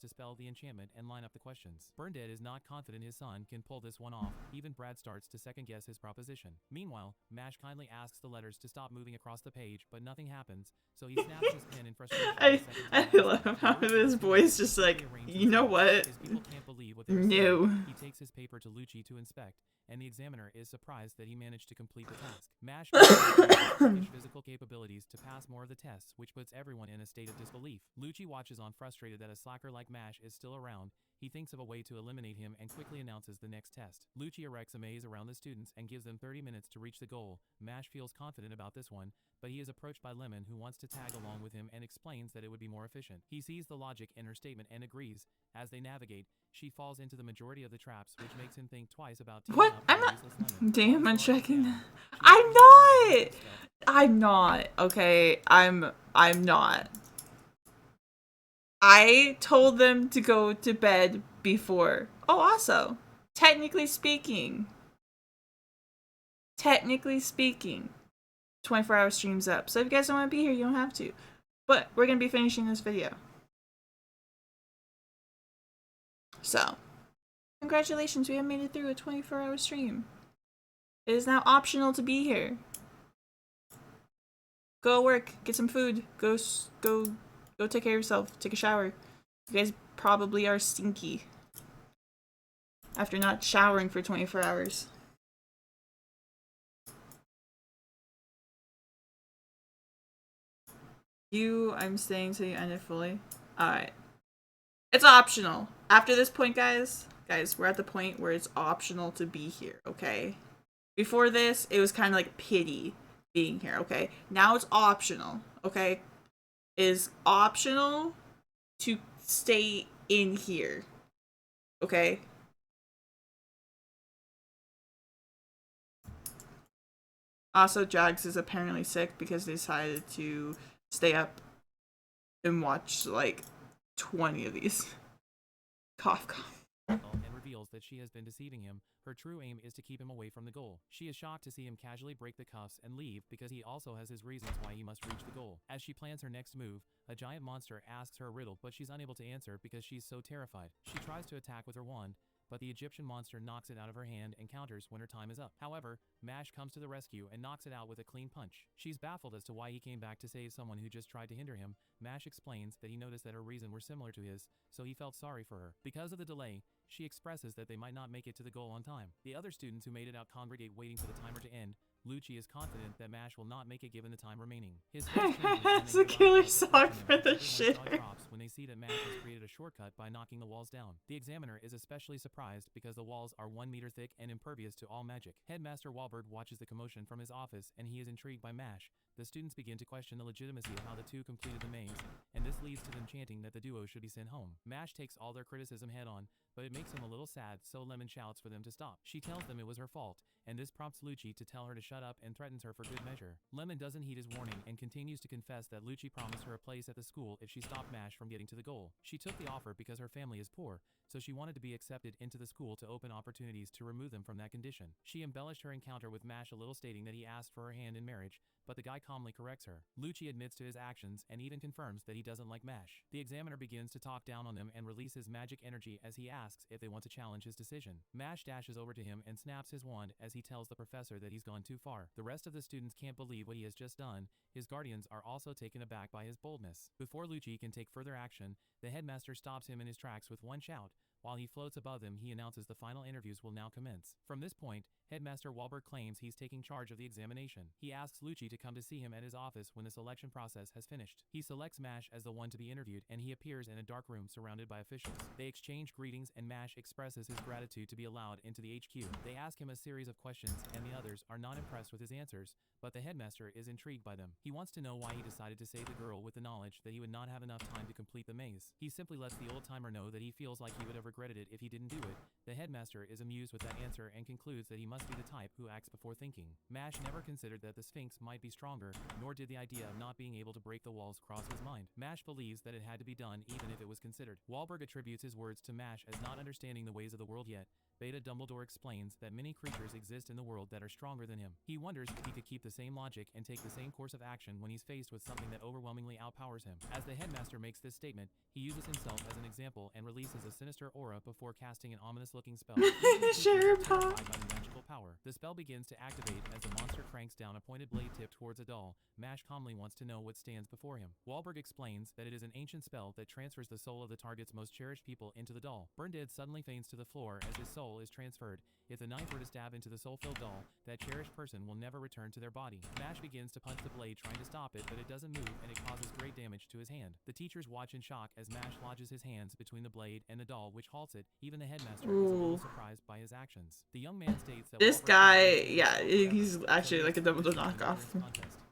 to spell the enchantment and line up the questions. Burndead is not confident his son can pull this one off. Even Brad starts to second guess his proposition. Meanwhile, Mash kindly asks the letters to stop moving across the page, but nothing happens, so he snaps his pen in frustration. I love how this boy's just like, you know what? His people can't believe what they're No. seeing. He takes his paper to Lucci to inspect, and the examiner is surprised that he managed to complete the task. Mash his physical capabilities to pass more of the tests, which puts everyone in a state of disbelief. Lucci watches on, frustrated that a slacker like Mash is still around. He thinks of a way to eliminate him and quickly announces the next test. Lucci erects a maze around the students and gives them 30 minutes to reach the goal. Mash feels confident about this one, but he is approached by Lemon, who wants to tag along with him and explains that it would be more efficient. He sees the logic in her statement and agrees. As they navigate, she falls into the majority of the traps, which makes him think twice about teaming What? up I'm with not. useless Lemon. Damn, I'm While Star is checking down, that. she I'm is not. stuff. I'm not. Okay, I'm not. I told them to go to bed before. Oh, also, technically speaking, 24-hour stream's up. So if you guys don't want to be here, you don't have to. But we're gonna be finishing this video. So, congratulations, we have made it through a 24-hour stream. It is now optional to be here. Go work, get some food, go take care of yourself, take a shower. You guys probably are stinky after not showering for 24 hours. I'm staying till you end it fully. Alright. It's optional. After this point, guys, we're at the point where it's optional to be here, okay? Before this, it was kind of like pity being here, okay? Now it's optional, okay? It is optional to stay in here, okay? Also, Jags is apparently sick because they decided to stay up and watch like 20 of these. Cough, cough. And reveals that she has been deceiving him. Her true aim is to keep him away from the goal. She is shocked to see him casually break the cuffs and leave because he also has his reasons why he must reach the goal. As she plans her next move, a giant monster asks her a riddle, but she's unable to answer because she's so terrified. She tries to attack with her wand, but the Egyptian monster knocks it out of her hand and counters when her time is up. However, Mash comes to the rescue and knocks it out with a clean punch. She's baffled as to why he came back to save someone who just tried to hinder him. Mash explains that he noticed that her reasons were similar to his, so he felt sorry for her. Because of the delay, she expresses that they might not make it to the goal on time. The other students who made it out congregate waiting for the timer to end. Lucci is confident that Mash will not make it given the time remaining. His It's a killer song for the shitter. When they see that Mash has created a shortcut by knocking the walls down. The examiner is especially surprised because the walls are 1 meter thick and impervious to all magic. Headmaster Walbert watches the commotion from his office and he is intrigued by Mash. The students begin to question the legitimacy of how the two completed the maze, and this leads to them chanting that the duo should be sent home. Mash takes all their criticism head on, but it makes him a little sad, so Lemon shouts for them to stop. She tells them it was her fault, and this prompts Lucci to tell her to shut up and threatens her for good measure. Lemon doesn't heed his warning and continues to confess that Lucci promised her a place at the school if she stopped Mash from getting to the goal. She took the offer because her family is poor, so she wanted to be accepted into the school to open opportunities to remove them from that condition. She embellished her encounter with Mash a little, stating that he asked for her hand in marriage, but the guy calmly corrects her. Lucci admits to his actions and even confirms that he doesn't like Mash. The examiner begins to talk down on them and releases magic energy as he asks if they want to challenge his decision. Mash dashes over to him and snaps his wand as he tells the professor that he's gone too far. The rest of the students can't believe what he has just done. His guardians are also taken aback by his boldness. Before Lucci can take further action, the headmaster stops him in his tracks with one shout. While he floats above them, he announces the final interviews will now commence. From this point, Headmaster Walbert claims he's taking charge of the examination. He asks Lucci to come to see him at his office when the selection process has finished. He selects Mash as the one to be interviewed, and he appears in a dark room surrounded by officials. They exchange greetings, and Mash expresses his gratitude to be allowed into the HQ. They ask him a series of questions, and the others are not impressed with his answers, but the headmaster is intrigued by them. He wants to know why he decided to save the girl with the knowledge that he would not have enough time to complete the maze. He simply lets the old-timer know that he feels like he would have regretted regretted it if he didn't do it. The headmaster is amused with that answer and concludes that he must be the type who acts before thinking. Mash never considered that the Sphinx might be stronger, nor did the idea of not being able to break the walls cross his mind. Mash believes that it had to be done even if it was considered. Wahlberg attributes his words to Mash as not understanding the ways of the world yet. Beta Dumbledore explains that many creatures exist in the world that are stronger than him. He wonders if he could keep the same logic and take the same course of action when he's faced with something that overwhelmingly outpowers him. As the headmaster makes this statement, he uses himself as an example and releases a sinister aura before casting an ominous-looking spell. Sherpa. By the magical power. The spell begins to activate as the monster cranks down a pointed blade tipped towards a doll. Mash calmly wants to know what stands before him. Wahlberg explains that it is an ancient spell that transfers the soul of the target's most cherished people into the doll. Burndead suddenly faints to the floor as his soul is transferred. If the knife were to stab into the soul-filled doll, that cherished person will never return to their body. Mash begins to punch the blade trying to stop it, but it doesn't move and it causes great damage to his hand. The teachers watch in shock as Mash lodges his hands between the blade and the doll, which halts it. Even the headmaster is a little surprised by his actions. The young man states that this guy, yeah, he's actually like a Dumbledore knockoff.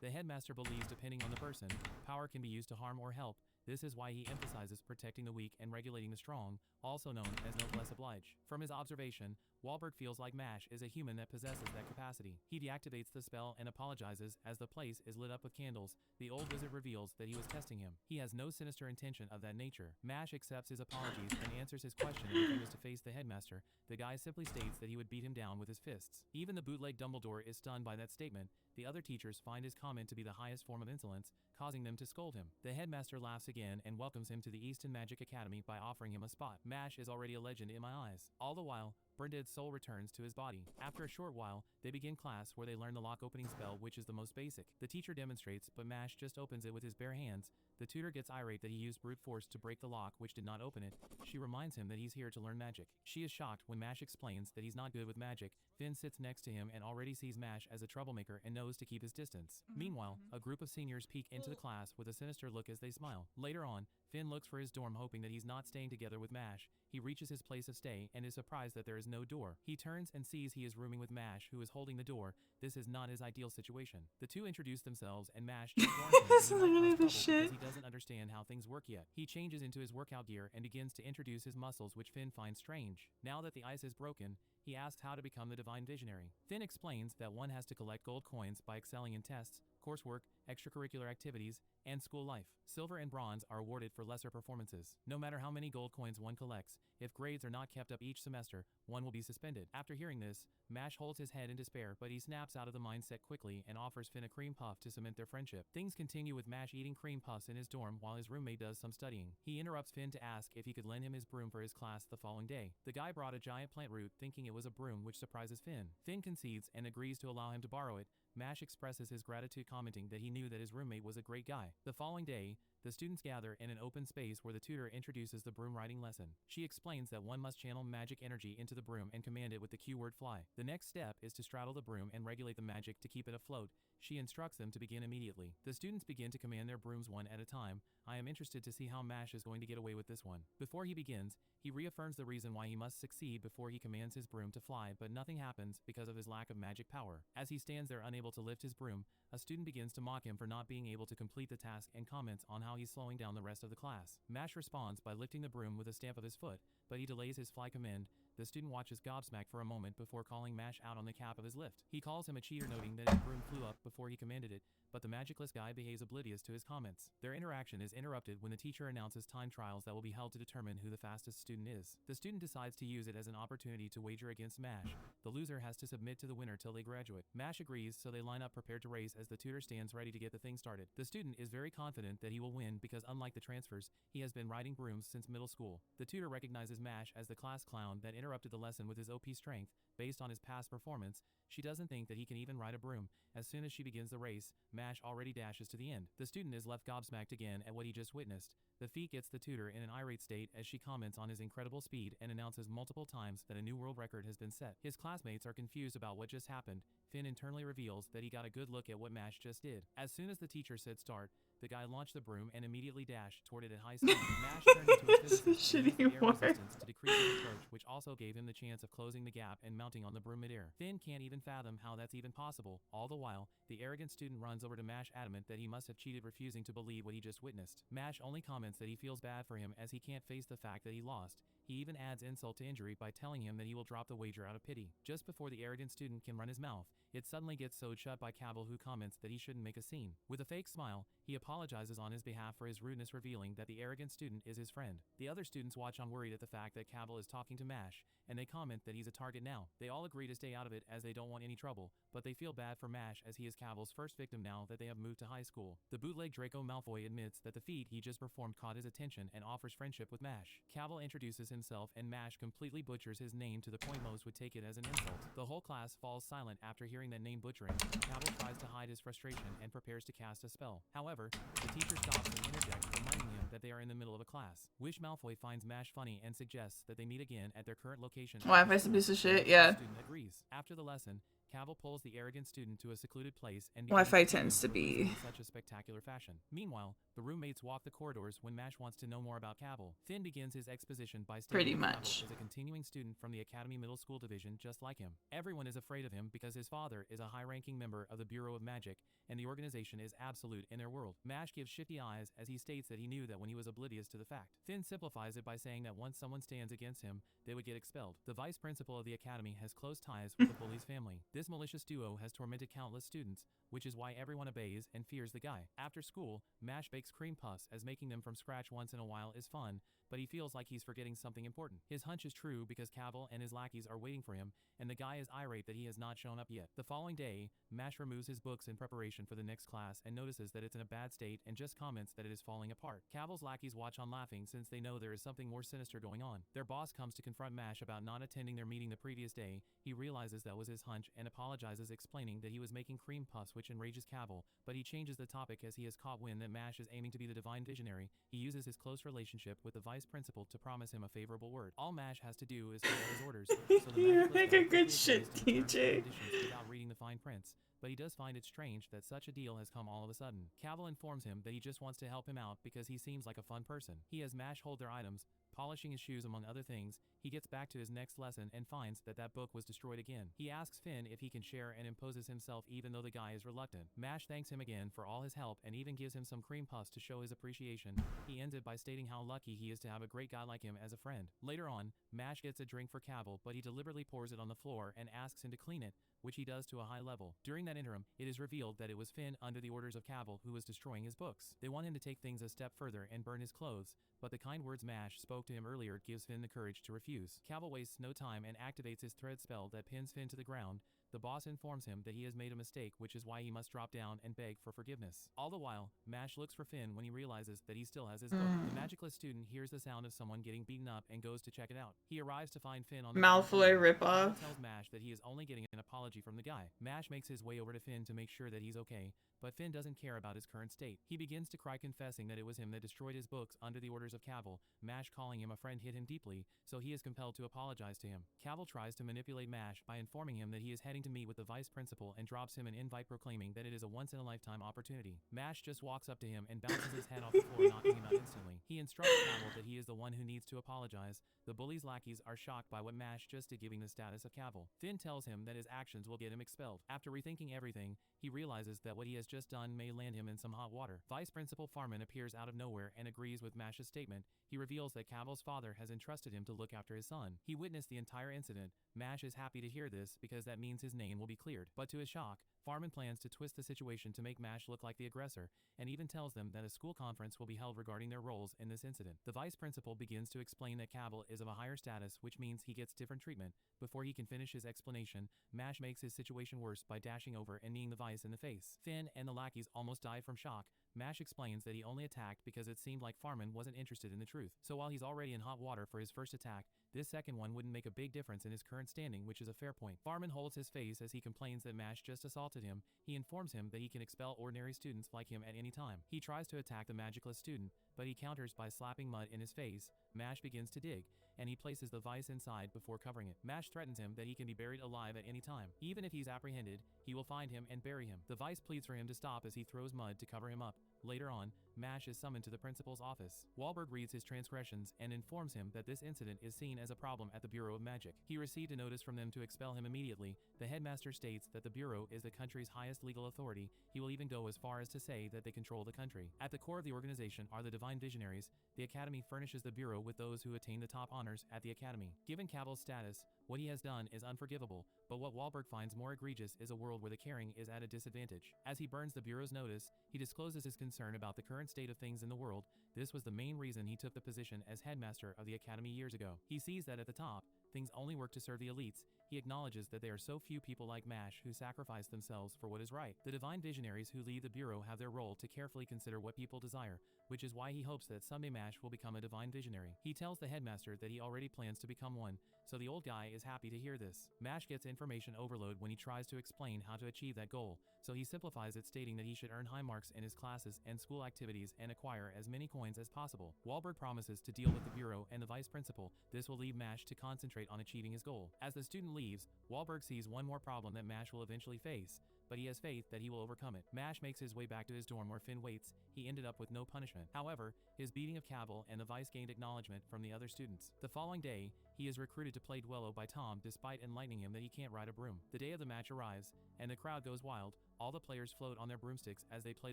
The headmaster believes depending on the person, power can be used to harm or help. This is why he emphasizes protecting the weak and regulating the strong, also known as noblesse oblige. From his observation, Wahlberg feels like Mash is a human that possesses that capacity. He deactivates the spell and apologizes as the place is lit up with candles. The old wizard reveals that he was testing him. He has no sinister intention of that nature. Mash accepts his apologies and answers his question if he was to face the headmaster. The guy simply states that he would beat him down with his fists. Even the bootleg Dumbledore is stunned by that statement. The other teachers find his comment to be the highest form of insolence, causing them to scold him. The headmaster laughs again and welcomes him to the Easton Magic Academy by offering him a spot. Mash is already a legend in my eyes. All the while, Burndead's soul returns to his body. After a short while, they begin class where they learn the lock opening spell, which is the most basic. The teacher demonstrates, but Mash just opens it with his bare hands. The tutor gets irate that he used brute force to break the lock, which did not open it. She reminds him that he's here to learn magic. She is shocked when Mash explains that he's not good with magic. Finn sits next to him and already sees Mash as a troublemaker and knows to keep his distance. Meanwhile, a group of seniors peek into the class with a sinister look as they smile. Later on, Finn looks for his dorm hoping that he's not staying together with Mash. He reaches his place of stay and is surprised that there is no door. He turns and sees he is rooming with Mash, who is holding the door. This is not his ideal situation. The two introduce themselves and Mash just warns him that he might cause trouble because he doesn't understand how things work yet. He changes into his workout gear and begins to introduce his muscles, which Finn finds strange. Now that the ice is broken, he asks how to become the Divine Visionary. Finn explains that one has to collect gold coins by excelling in tests, coursework, extracurricular activities, and school life. Silver and bronze are awarded for lesser performances. No matter how many gold coins one collects, if grades are not kept up each semester, one will be suspended. After hearing this, Mash holds his head in despair, but he snaps out of the mindset quickly and offers Finn a cream puff to cement their friendship. Things continue with Mash eating cream puffs in his dorm while his roommate does some studying. He interrupts Finn to ask if he could lend him his broom for his class the following day. The guy brought a giant plant root thinking it was a broom, which surprises Finn. Finn concedes and agrees to allow him to borrow it. Mash expresses his gratitude, commenting that he knew that his roommate was a great guy. The following day, the students gather in an open space where the tutor introduces the broom riding lesson. She explains that one must channel magic energy into the broom and command it with the cue word fly. The next step is to straddle the broom and regulate the magic to keep it afloat. She instructs them to begin immediately. The students begin to command their brooms one at a time. I am interested to see how Mash is going to get away with this one. Before he begins, he reaffirms the reason why he must succeed before he commands his broom to fly, but nothing happens because of his lack of magic power. As he stands there unable to lift his broom, a student begins to mock him for not being able to complete the task and comments on how he's slowing down the rest of the class. Mash responds by lifting the broom with a stamp of his foot, but he delays his fly command. The student watches gobsmacked for a moment before calling Mash out on the cap of his lift. He calls him a cheater, noting that his broom flew up before he commanded it, but the magicless guy behaves oblivious to his comments. Their interaction is interrupted when the teacher announces time trials that will be held to determine who the fastest student is. The student decides to use it as an opportunity to wager against Mash. The loser has to submit to the winner till they graduate. Mash agrees, so they line up prepared to race as the tutor stands ready to get the thing started. The student is very confident that he will win because unlike the transfers, he has been riding brooms since middle school. The tutor recognizes Mash as the class clown that interrupted the lesson with his OP strength. Based on his past performance, she doesn't think that he can even ride a broom. As soon as she begins the race, Mash already dashes to the end. The student is left gobsmacked again at what he just witnessed. The feat gets the tutor in an irate state as she comments on his incredible speed and announces multiple times that a new world record has been set. His classmates are confused about what just happened. Finn internally reveals that he got a good look at what Mash just did. As soon as the teacher said start, the guy launched the broom and immediately dashed toward it at high speed. Mash turned into a physicist and used the air resistance to decreases approach, which also gave him the chance of closing the gap and mounting on the broom midair. Finn can't even fathom how that's even possible. All the while, the arrogant student runs over to Mash, adamant that he must have cheated, refusing to believe what he just witnessed. Mash only comments that he feels bad for him as he can't face the fact that he lost. He even adds insult to injury by telling him that he will drop the wager out of pity. Just before the arrogant student can run his mouth, it suddenly gets sewed shut by Cabell, who comments that he shouldn't make a scene. With a fake smile, he apologizes on his behalf for his rudeness, revealing that the arrogant student is his friend. The other students watch on, worried at the fact that Cabell is talking to Mash, and they comment that he's a target now. They all agree to stay out of it as they don't want any trouble, but they feel bad for Mash as he is Cabell's first victim now that they have moved to high school. The bootleg Draco Malfoy admits that the feat he just performed caught his attention and offers friendship with Mash. Cabell introduces himself and Mash completely butchers his name to the point most would take it as an insult. The whole class falls silent after hearing that name butchering. Cabell tries to hide his frustration and prepares to cast a spell. However, the teacher stops and interjects, reminding him that they are in the middle of a class. Wish Malfoy finds Mash funny and suggests that they meet again at their current location. Wi-Fi's a piece of shit, yeah. The student agrees. After the lesson, Cabell pulls the arrogant student to a secluded place and Wi-Fi tends to be in such a spectacular fashion. Meanwhile, the roommates walk the corridors when Mash wants to know more about Cabell. Finn begins his exposition by stating pretty that much Cabell is a continuing student from the Academy Middle School division just like him. Everyone is afraid of him because his father is a high-ranking member of the Bureau of Magic, and the organization is absolute in their world. Mash gives shifty eyes as he states that he knew that when he was oblivious to the fact. Finn simplifies it by saying that once someone stands against him, they would get expelled. The vice principal of the academy has close ties with the bully's family. This malicious duo has tormented countless students, which is why everyone obeys and fears the guy. After school, Mash bakes cream puffs, as making them from scratch once in a while is fun, but he feels like he's forgetting something important. His hunch is true because Cabell and his lackeys are waiting for him, and the guy is irate that he has not shown up yet. The following day, Mash removes his books in preparation for the next class and notices that it's in a bad state and just comments that it is falling apart. Cabell's lackeys watch on, laughing since they know there is something more sinister going on. Their boss comes to confront Mash about not attending their meeting the previous day. He realizes that was his hunch and apologizes, explaining that he was making cream puffs, which enrages Cabell, but he changes the topic as he has caught wind that Mash is aiming to be the divine visionary. He uses his close relationship with the vice principal to promise him a favorable word. All Mash has to do is follow his orders, so the You're like a magicalist good quickly shit agrees to the terms and teacher. conditions without reading the fine prints. But he does find it strange that such a deal has come all of a sudden. Cabell informs him that he just wants to help him out because he seems like a fun person. He has Mash hold their items, polishing his shoes among other things. He gets back to his next lesson and finds that that book was destroyed again. He asks Finn if he can share and imposes himself even though the guy is reluctant. Mash thanks him again for all his help and even gives him some cream puffs to show his appreciation. He ends it by stating how lucky he is to have a great guy like him as a friend. Later on, Mash gets a drink for Cabell, but he deliberately pours it on the floor and asks him to clean it, which he does to a high level. During that interim, it is revealed that it was Finn, under the orders of Cabell, who was destroying his books. They want him to take things a step further and burn his clothes, but the kind words Mash spoke to him earlier gives Finn the courage to refuse. Cabell wastes no time and activates his thread spell that pins Finn to the ground. The boss informs him that he has made a mistake, which is why he must drop down and beg for forgiveness. All the while, Mash looks for Finn when he realizes that he still has his book. The magicless student hears the sound of someone getting beaten up and goes to check it out. He arrives to find Finn on the Malfoy ground. ripoff. Cabell tells Mash that he is only getting an apology from the guy. Mash makes his way over to Finn to make sure that he's okay, but Finn doesn't care about his current state. He begins to cry, confessing that it was him that destroyed his books under the orders of Cabell. Mash calling him a friend hit him deeply, so he is compelled to apologize to him. Cabell tries to manipulate Mash by informing him that he is heading to meet with the vice principal and drops him an invite proclaiming that it is a once-in-a-lifetime opportunity. Mash just walks up to him and bounces his head off the floor, knocking him out instantly. He instructs Cabell that he is the one who needs to apologize. The bully's lackeys are shocked by what Mash just did, giving the status of Cabell. Finn tells him that his actions will get him expelled. After rethinking everything, he realizes that what he has just done may land him in some hot water. Vice Principal Farman appears out of nowhere and agrees with Mash's statement. He reveals that Cabell's father has entrusted him to look after his son. He witnessed the entire incident. Mash is happy to hear this because that means his name will be cleared. But to his shock, Farman plans to twist the situation to make Mash look like the aggressor, and even tells them that a school conference will be held regarding their roles in this incident. The vice principal begins to explain that Cabell is of a higher status, which means he gets different treatment. Before he can finish his explanation, Mash makes his situation worse by dashing over and kneeing the vice in the face. Finn and the lackeys almost die from shock. Mash explains that he only attacked because it seemed like Farman wasn't interested in the truth. So while he's already in hot water for his first attack, this second one wouldn't make a big difference in his current standing, which is a fair point. Farman holds his face as he complains that Mash just assaulted him. He informs him that he can expel ordinary students like him at any time. He tries to attack the magicless student, but he counters by slapping mud in his face. Mash begins to dig, and he places the vice inside before covering it. Mash threatens him that he can be buried alive at any time. Even if he's apprehended, he will find him and bury him. The vice pleads for him to stop as he throws mud to cover him up. Later on, Mash is summoned to the principal's office. Wahlberg reads his transgressions and informs him that this incident is seen as a problem at the Bureau of Magic. He received a notice from them to expel him immediately. The headmaster states that the Bureau is the country's highest legal authority. He will even go as far as to say that they control the country. At the core of the organization are the Divine Visionaries. The Academy furnishes the Bureau with those who attain the top honors at the Academy. Given Cavil's status, what he has done is unforgivable, but what Wahlberg finds more egregious is a world where the caring is at a disadvantage. As he burns the Bureau's notice, he discloses his concern about the current state of things in the world. This was the main reason he took the position as headmaster of the Academy years ago. He sees that at the top, things only work to serve the elites. He acknowledges that there are so few people like Mash who sacrifice themselves for what is right. The Divine Visionaries who lead the Bureau have their role to carefully consider what people desire, which is why he hopes that someday Mash will become a Divine Visionary. He tells the headmaster that he already plans to become one, so the old guy is happy to hear this. Mash gets information overload when he tries to explain how to achieve that goal, so he simplifies it, stating that he should earn high marks in his classes and school activities and acquire as many coins as possible. Wahlberg promises to deal with the Bureau and the vice principal. This will leave Mash to concentrate on achieving his goal. As the student leaves, Wahlberg sees one more problem that Mash will eventually face, but he has faith that he will overcome it. Mash makes his way back to his dorm where Finn waits. He ended up with no punishment. However, his beating of Cavil and the vice gained acknowledgement from the other students. The following day, he is recruited to play Duello by Tom despite enlightening him that he can't ride a broom. The day of the match arrives, and the crowd goes wild. All the players float on their broomsticks as they play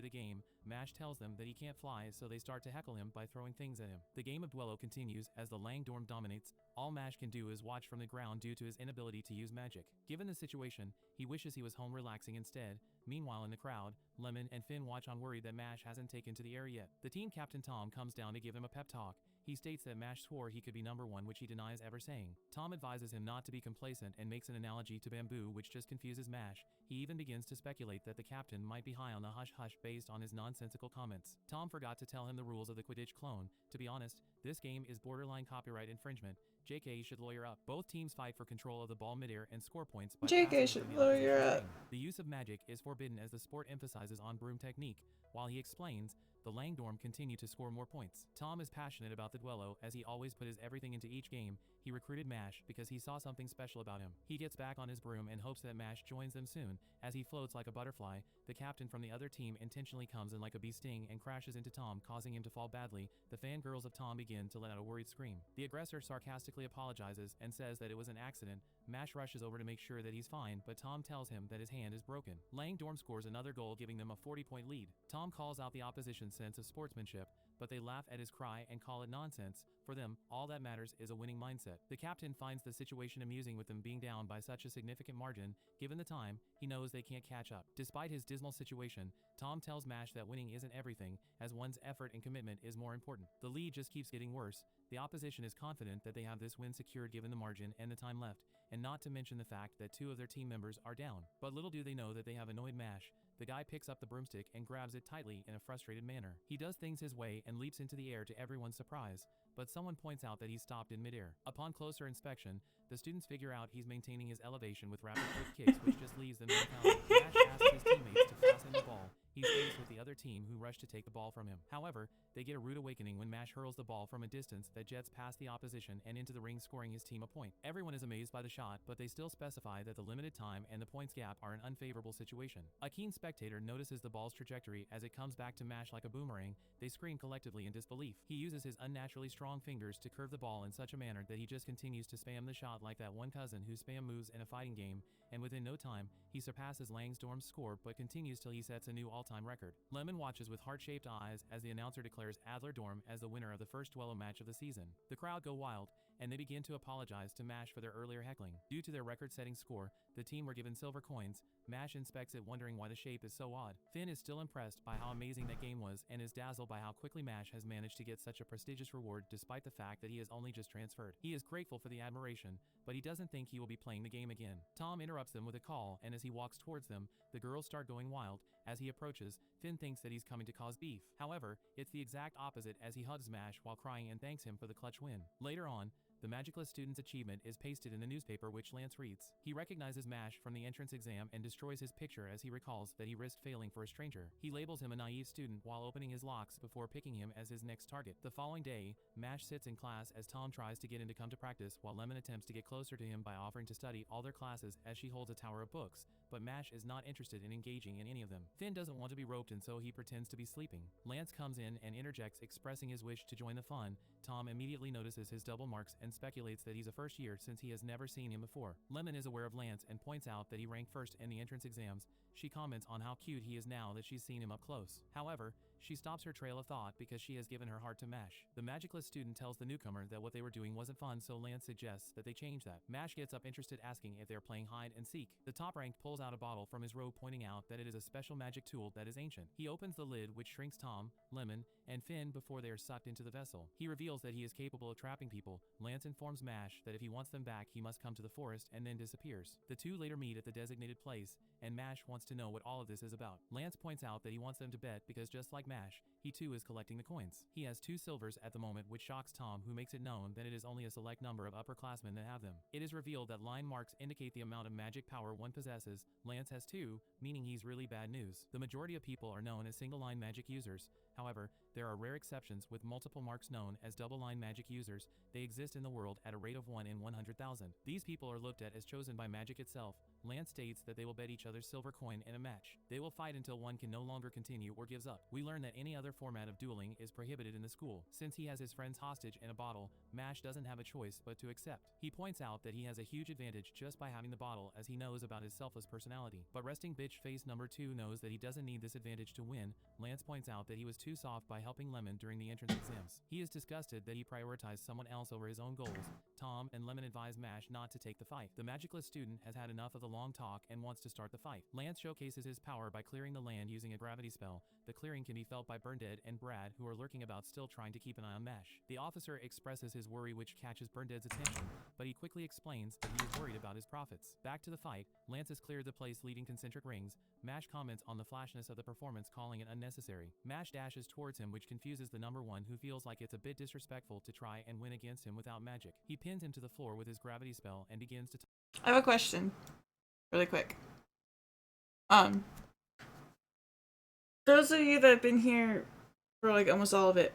the game. Mash tells them that he can't fly, so they start to heckle him by throwing things at him. The game of Duello continues as the Lang dorm dominates. All Mash can do is watch from the ground due to his inability to use magic. Given the situation, he wishes he was home relaxing instead. Meanwhile in the crowd, Lemon and Finn watch on, worried that Mash hasn't taken to the air yet. The team captain Tom comes down to give him a pep talk. He states that Mash swore he could be number one, which he denies ever saying. Tom advises him not to be complacent and makes an analogy to bamboo, which just confuses Mash. He even begins to speculate that the captain might be high on the hush-hush based on his nonsensical comments. Tom forgot to tell him the rules of the Quidditch clone. To be honest, this game is borderline copyright infringement. JK should lawyer up. Both teams fight for control of the ball midair and score points by JK should lawyer up. The use of magic is forbidden as the sport emphasizes on broom technique. While he explains, the Lang dorm continue to score more points. Tom is passionate about the Duello as he always put his everything into each game. He recruited Mash because he saw something special about him. He gets back on his broom and hopes that Mash joins them soon. As he floats like a butterfly, the captain from the other team intentionally comes in like a bee sting and crashes into Tom, causing him to fall badly. The fangirls of Tom begin to let out a worried scream. The aggressor sarcastically apologizes and says that it was an accident. Mash rushes over to make sure that he's fine, but Tom tells him that his hand is broken. Lang dorm scores another goal, giving them a 40-point lead. Tom calls out the opposition's sense of sportsmanship, but they laugh at his cry and call it nonsense. For them, all that matters is a winning mindset. The captain finds the situation amusing with them being down by such a significant margin. Given the time, he knows they can't catch up. Despite his dismal situation, Tom tells Mash that winning isn't everything, as one's effort and commitment is more important. The lead just keeps getting worse. The opposition is confident that they have this win secured given the margin and the time left, and not to mention the fact that two of their team members are down. But little do they know that they have annoyed Mash. The guy picks up the broomstick and grabs it tightly in a frustrated manner. He does things his way and leaps into the air to everyone's surprise, but someone points out that he's stopped in midair. Upon closer inspection, the students figure out he's maintaining his elevation with rapid quick kicks, which just leaves them dumbfounded. Mash asks his teammates to pass him the ball. He's faced with the other team who rush to take the ball from him. However, they get a rude awakening when Mash hurls the ball from a distance that jets past the opposition and into the ring, scoring his team a point. Everyone is amazed by the shot, but they still specify that the limited time and the points gap are an unfavorable situation. A keen spectator notices the ball's trajectory as it comes back to Mash like a boomerang. They scream collectively in disbelief. He uses his unnaturally strong fingers to curve the ball in such a manner that he just continues to spam the shot like that one cousin who spam moves in a fighting game, and within no time, he surpasses Lang dorm's score but continues till he sets a new all-time record. Lemon watches with heart-shaped eyes as the announcer declares Adler Dorm as the winner of the first Duello match of the season. The crowd go wild, and they begin to apologize to Mash for their earlier heckling. Due to their record-setting score, the team were given silver coins. Mash inspects it, wondering why the shape is so odd. Finn is still impressed by how amazing that game was and is dazzled by how quickly Mash has managed to get such a prestigious reward despite the fact that he has only just transferred. He is grateful for the admiration, but he doesn't think he will be playing the game again. Tom interrupts them with a call, and as he walks towards them, the girls start going wild. As he approaches, Finn thinks that he's coming to cause beef. However, it's the exact opposite as he hugs Mash while crying and thanks him for the clutch win. Later on, The Magicless student's achievement is pasted in the newspaper, which Lance reads. He recognizes Mash from the entrance exam and destroys his picture as he recalls that he risked failing for a stranger. He labels him a naive student while opening his locks before picking him as his next target. The following day, Mash sits in class as Tom tries to get him to come to practice, while Lemon attempts to get closer to him by offering to study all their classes as she holds a tower of books, but Mash is not interested in engaging in any of them. Finn doesn't want to be roped, and so he pretends to be sleeping. Lance comes in and interjects, expressing his wish to join the fun. Tom immediately notices his double marks and speculates that he's a first year since he has never seen him before. Lemon is aware of Lance and points out that he ranked first in the entrance exams. She comments on how cute he is now that she's seen him up close. However, she stops her trail of thought because she has given her heart to Mash. The Magicless student tells the newcomer that what they were doing wasn't fun, so Lance suggests that they change that. Mash gets up interested, asking if they're playing hide and seek. The top ranked pulls out a bottle from his robe, pointing out that it is a special magic tool that is ancient. He opens the lid, which shrinks Tom, Lemon, and Finn before they are sucked into the vessel. He reveals that he is capable of trapping people. Lance informs Mash that if he wants them back, he must come to the forest, and then disappears. The two later meet at the designated place, and Mash wants to know what all of this is about. Lance points out that he wants them to bet because just like Mash, he too is collecting the coins. He has 2 silvers at the moment, which shocks Tom, who makes it known that it is only a select number of upperclassmen that have them. It is revealed that line marks indicate the amount of magic power one possesses. Lance has 2, meaning he's really bad news. The majority of people are known as single-line magic users. However, there are rare exceptions with multiple marks known as double-line magic users. They exist in the world at a rate of 1 in 100,000. These people are looked at as chosen by magic itself. Lance states that they will bet each other's silver coin in a match. They will fight until one can no longer continue or gives up. We learn that any other format of dueling is prohibited in the school. Since he has his friends hostage in a bottle, Mash doesn't have a choice but to accept. He points out that he has a huge advantage just by having the bottle, as he knows about his selfless personality. But resting bitch face number 2 knows that he doesn't need this advantage to win. Lance points out that he was too soft by helping Lemon during the entrance exams. He is disgusted that he prioritized someone else over his own goals. Tom and Lemon advise Mash not to take the fight. The Magicless student has had enough of the long talk and wants to start the fight. Lance showcases his power by clearing the land using a gravity spell. The clearing can be felt by Burndead and Brad, who are lurking about, still trying to keep an eye on Mash. The officer expresses his worry, which catches Burndead's attention, but he quickly explains that he is worried about his profits. Back to the fight, Lance has cleared the place leaving concentric rings. Mash comments on the flashness of the performance, calling it unnecessary. Mash dashes towards him, which confuses the number 1, who feels like it's a bit disrespectful to try and win against him without magic. He pins him to the floor with his gravity spell and begins to I have a question, really quick. Those of you that have been here for like almost all of it,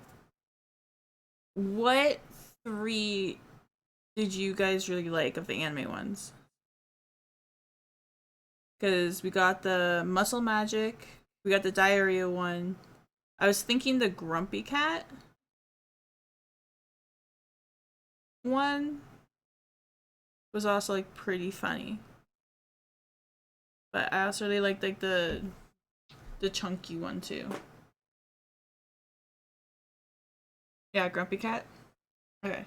what 3 did you guys really like of the anime ones? Because we got the muscle magic, we got the diarrhea one. I was thinking the grumpy cat one was also like pretty funny. But I also really liked like the chunky one too. Yeah, grumpy cat. Okay.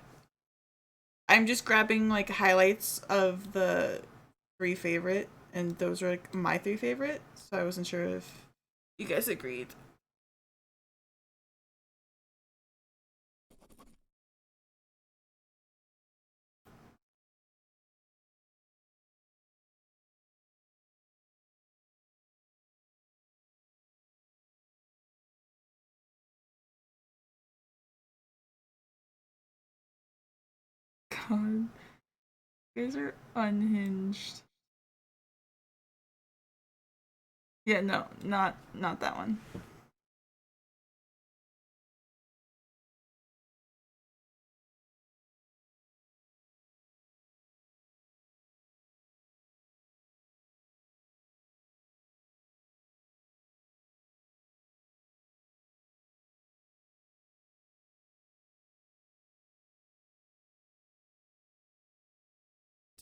I'm just grabbing like highlights of the 3 favorite, and those are like my 3 favorite, so I wasn't sure if you guys agreed. God. You guys are unhinged. Yeah, no, not that one.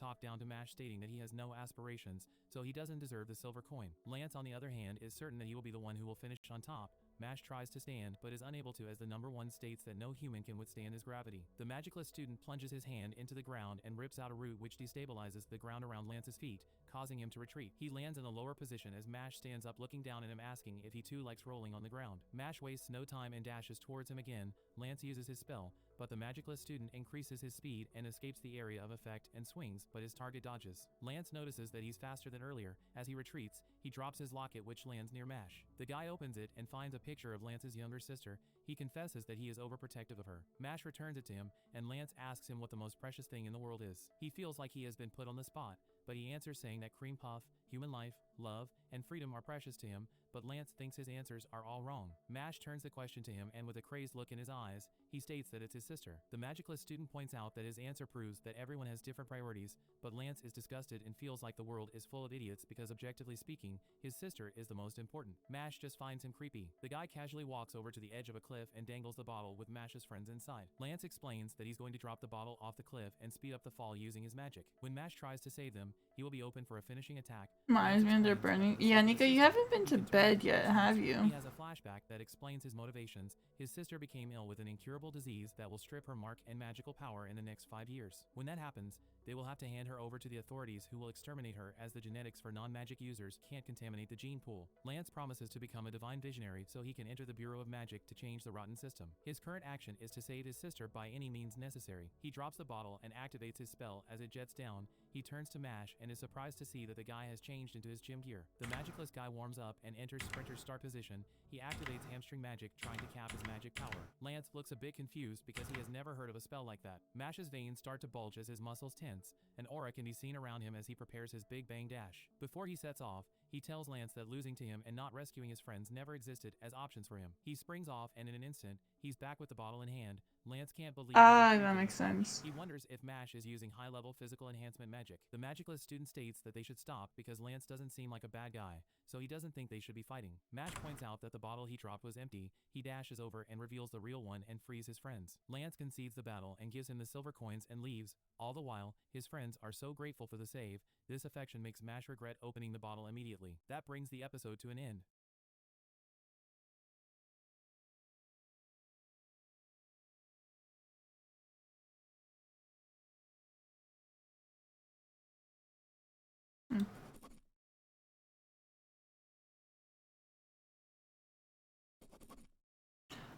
talk down to Mash, stating that he has no aspirations, so he doesn't deserve the silver coin. Lance, on the other hand, is certain that he will be the one who will finish on top. Mash tries to stand, but is unable to, as the number 1 states that no human can withstand his gravity. The Magicless student plunges his hand into the ground and rips out a root, which destabilizes the ground around Lance's feet, causing him to retreat. He lands in a lower position as Mash stands up, looking down at him, asking if he too likes rolling on the ground. Mash wastes no time and dashes towards him again. Lance uses his spell, but the magicless student increases his speed and escapes the area of effect and swings, but his target dodges. Lance notices that he's faster than earlier. As he retreats, he drops his locket, which lands near Mash. The guy opens it and finds a picture of Lance's younger sister. He confesses that he is overprotective of her. Mash returns it to him, and Lance asks him what the most precious thing in the world is. He feels like he has been put on the spot, but he answers saying that cream puff, human life, love, and freedom are precious to him, but Lance thinks his answers are all wrong. Mash turns the question to him, and with a crazed look in his eyes, he states that it's his sister. The magicless student points out that his answer proves that everyone has different priorities, but Lance is disgusted and feels like the world is full of idiots because, objectively speaking, his sister is the most important. Mash just finds him creepy. The guy casually walks over to the edge of a cliff and dangles the bottle with Mash's friends inside. Lance explains that he's going to drop the bottle off the cliff and speed up the fall using his magic. When Mash tries to save them, he will be open for a finishing attack. Reminds me they're burning. Yeah, Nico, you haven't been to bed yet, have you? He has a flashback that explains his motivations. His sister became ill with an incurable disease that will strip her mark and magical power in the next 5 years. When that happens, they will have to hand her over to the authorities, who will exterminate her, as the genetics for non-magic users can't contaminate the gene pool. Lance promises to become a divine visionary so he can enter the Bureau of Magic to change the rotten system. His current action is to save his sister by any means necessary. He drops the bottle and activates his spell. As it jets down, he turns to Mash and is surprised to see that the guy has changed into his gym gear. The magicless guy warms up and enters Sprinter's start position. He activates hamstring magic, trying to cap his magic power. Lance looks a bit confused because he has never heard of a spell like that. Mash's veins start to bulge as his muscles tense. An aura can be seen around him as he prepares his big bang dash. Before he sets off, he tells Lance that losing to him and not rescuing his friends never existed as options for him. He springs off, and in an instant, he's back with the bottle in hand. Lance can't believe that makes sense. He wonders if Mash is using high-level physical enhancement magic. The magicless student states that they should stop because Lance doesn't seem like a bad guy, so he doesn't think they should be fighting. Mash points out that the bottle he dropped was empty. He dashes over and reveals the real one and frees his friends. Lance concedes the battle and gives him the silver coins and leaves. All the while, his friends are so grateful for the save. This affection makes Mash regret opening the bottle immediately. That brings the episode to an end.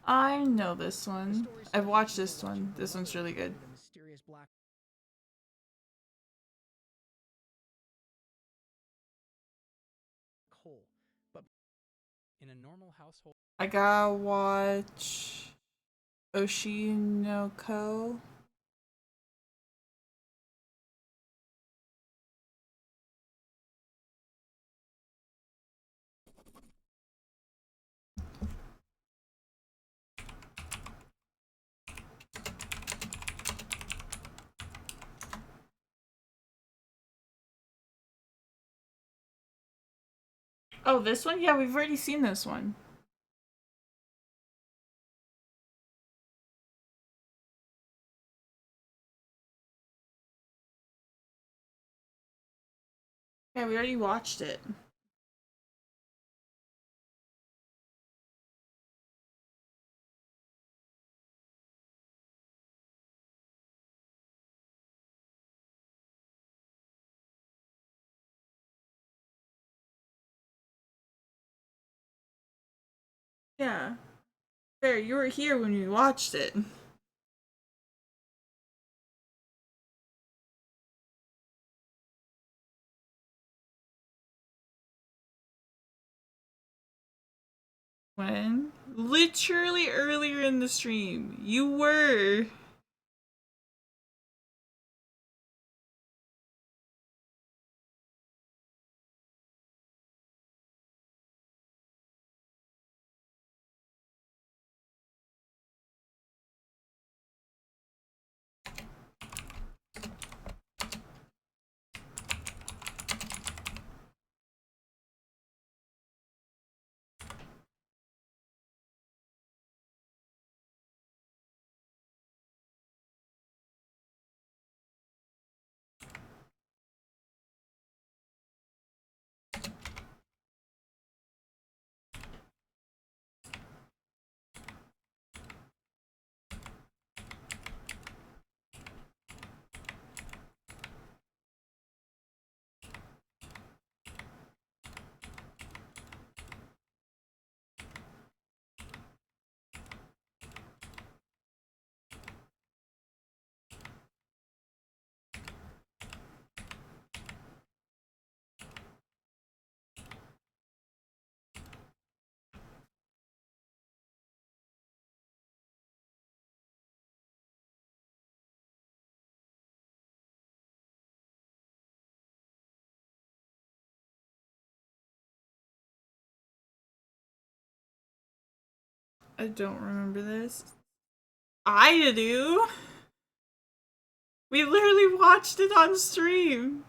I know this one. I've watched this one. This one's really good. The mysterious black hole, but in a normal household. I gotta watch Oshinoko. Oh, this one? Yeah, we've already seen this one. Yeah, we already watched it. Yeah. Fair, you were here when we watched it. When? Literally earlier in the stream. You were. I don't remember this. I do. We literally watched it on stream.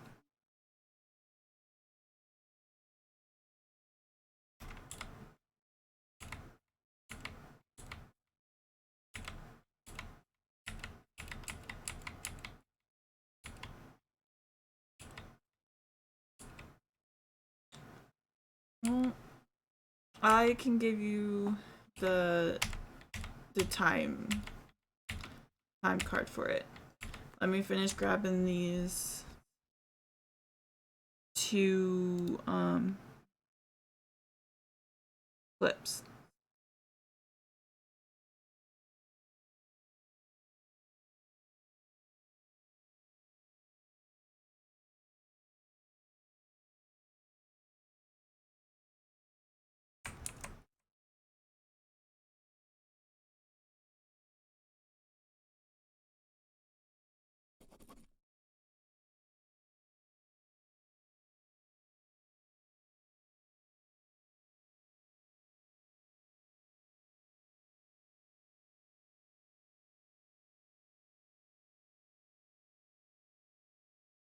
Well, I can give you the time card for it. Let me finish grabbing these two clips.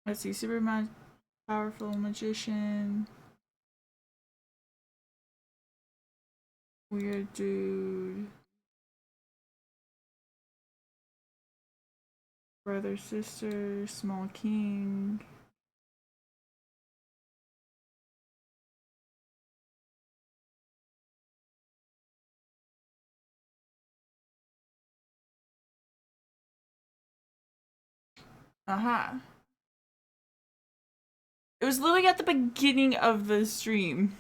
Let's see, Superman, powerful magician, weird dude, brother, sister, small king. It was literally at the beginning of the stream.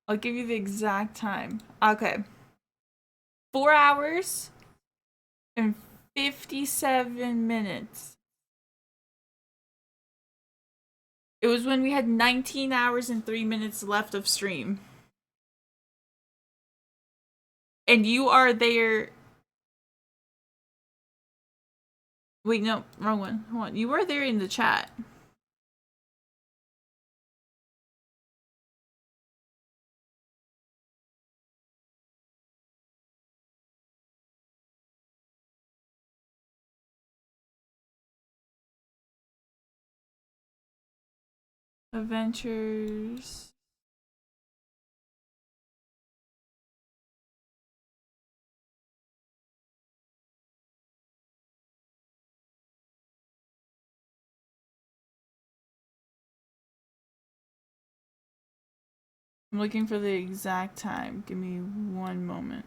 I'll give you the exact time. Okay. 4 hours and 57 minutes. It was when we had 19 hours and 3 minutes left of stream. And you are there. Wait, no, wrong one. Hold on. You were there in the chat. Adventures. I'm looking for the exact time. Give me one moment.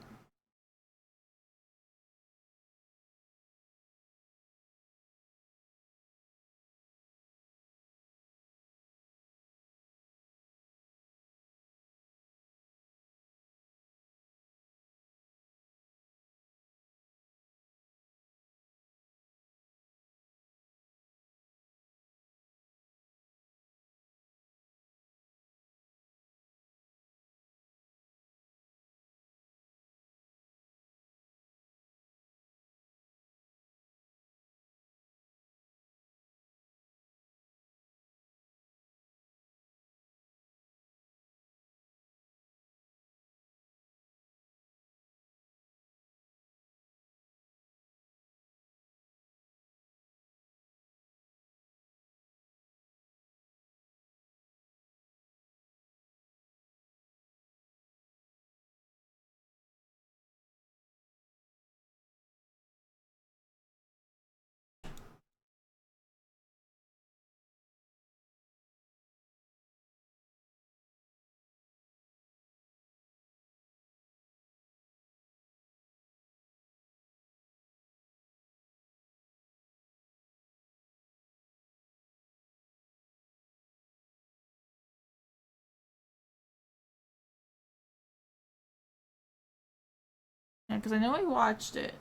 Yeah, because I know I watched it.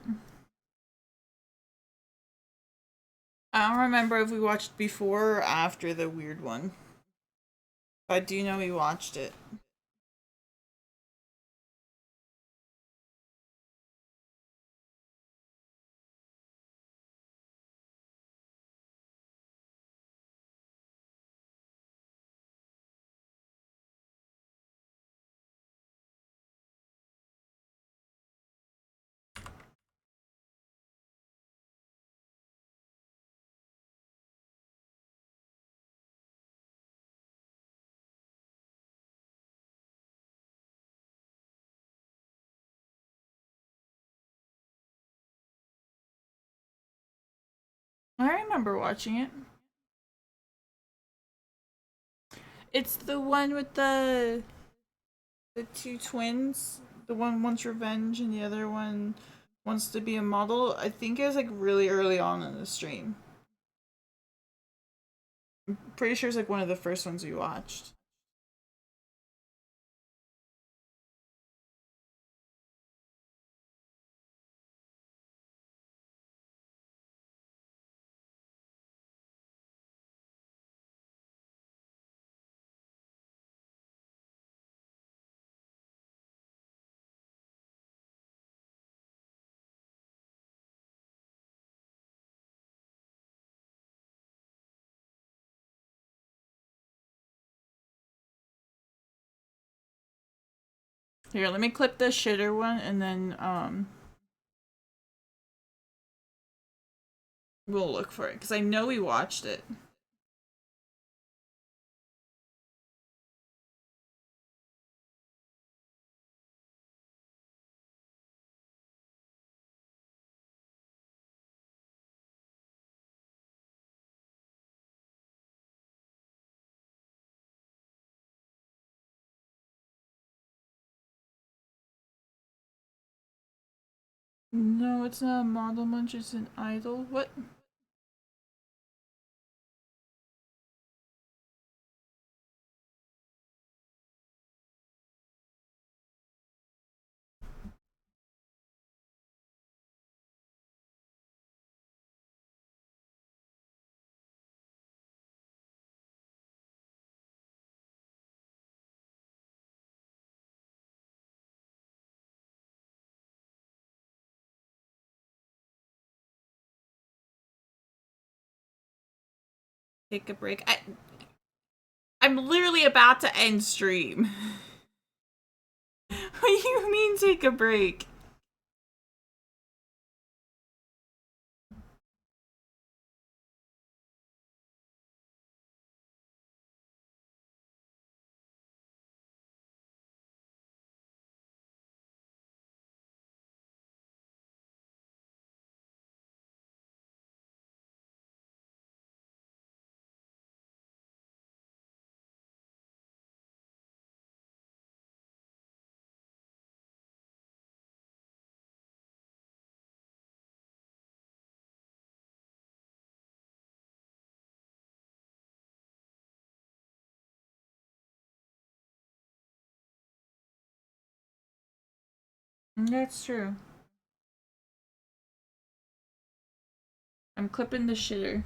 I don't remember if we watched before or after the weird one. But I do know we watched it. I remember watching it. It's the one with the two twins. The one wants revenge and the other one wants to be a model. I think it was like really early on in the stream. I'm pretty sure it's like one of the first ones we watched. Here, let me clip the shitter one and then we'll look for it because I know we watched it. No, it's not a model munch, it's an idol. What? Take a break. I'm literally about to end stream. What do you mean take a break? That's true. I'm clipping the shitter.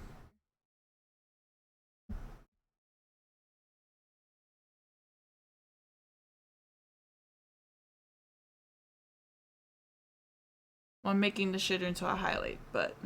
Well, I'm making the shitter into a highlight, but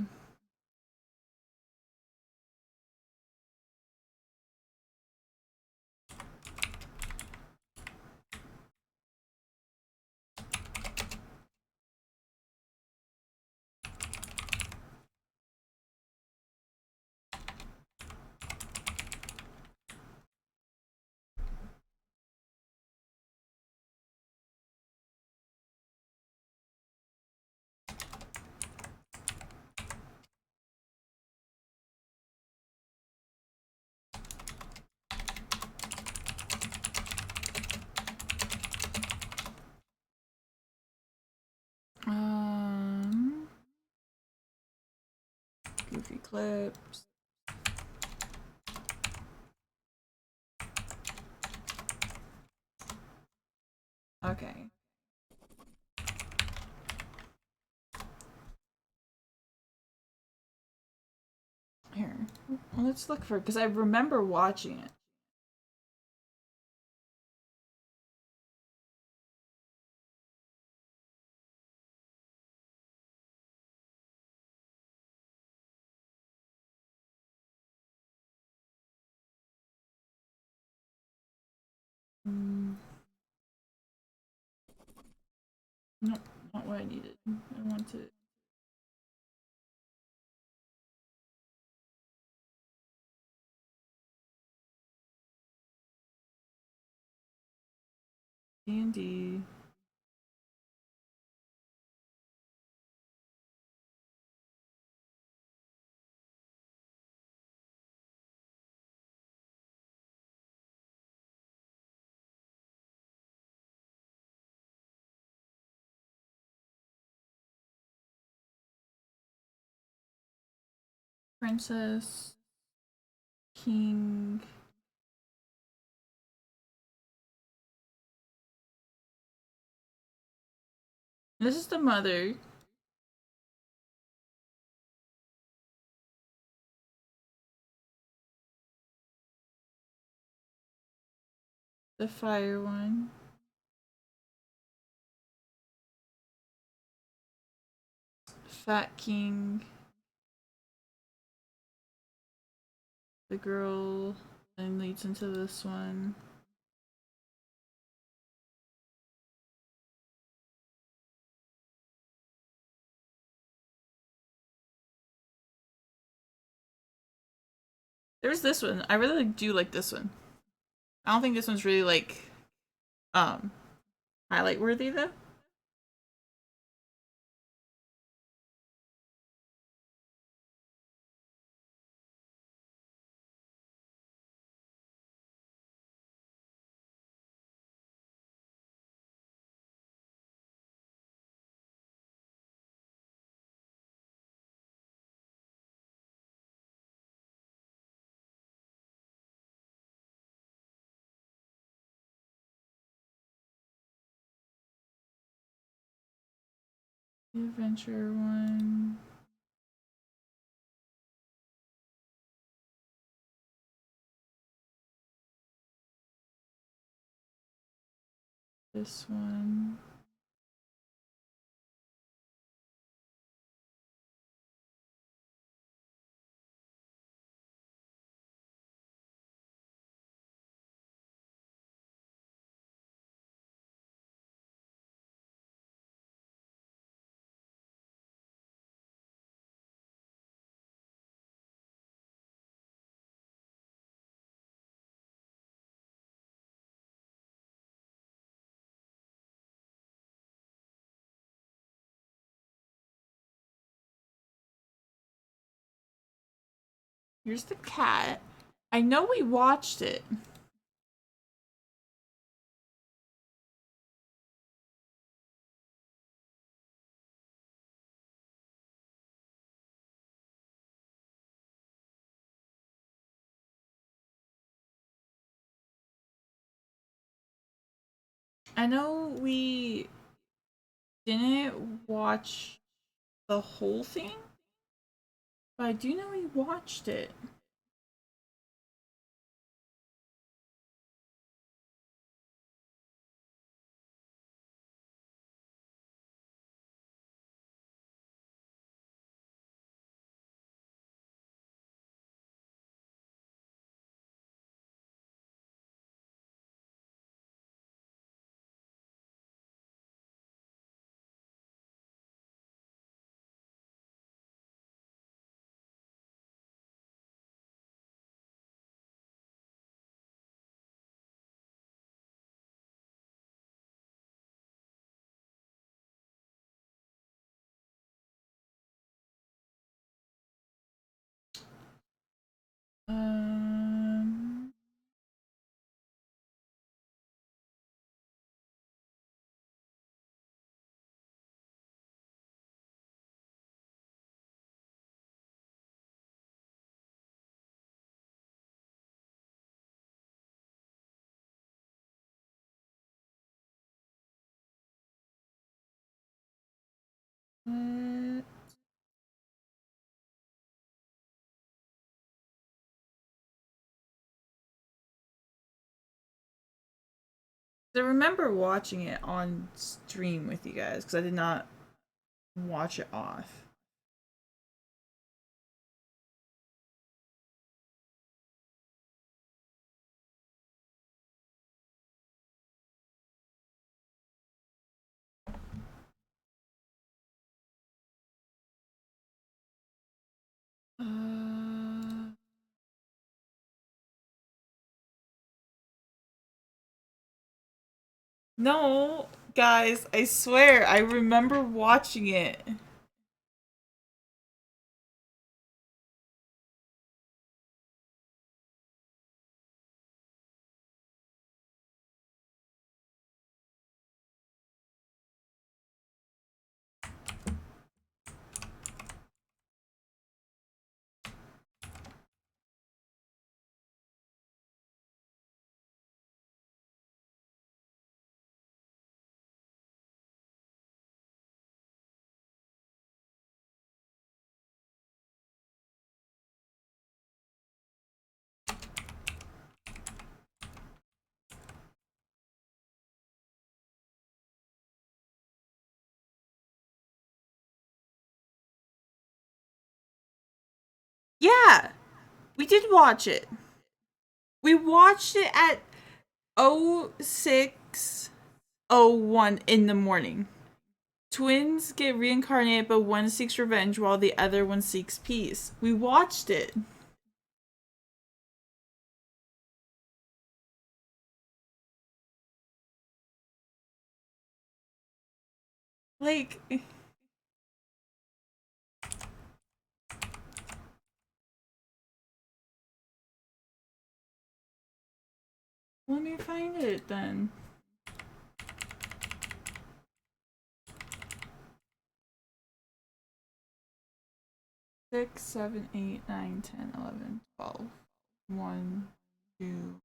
goofy clips. Okay. Here. Well, let's look for it because I remember watching it. Nope, not what I needed. I want to. D&D. Princess, king. This is the mother. The fire one. Fat king. The girl then leads into this one. There's this one. I really do like this one. I don't think this one's really like highlight worthy though. The adventure one. This one. Here's the cat. I know we watched it. I know we didn't watch the whole thing, but I do know we watched it. Um, what? I remember watching it on stream with you guys because I did not watch it off. No, guys, I swear I remember watching it. Yeah, we did watch it. We watched it at 06:01 in the morning. Twins get reincarnated, but one seeks revenge while the other one seeks peace. We watched it. Like, let me find it then. Six, 7, 8, 9, 10, 11, 12. 1, 2.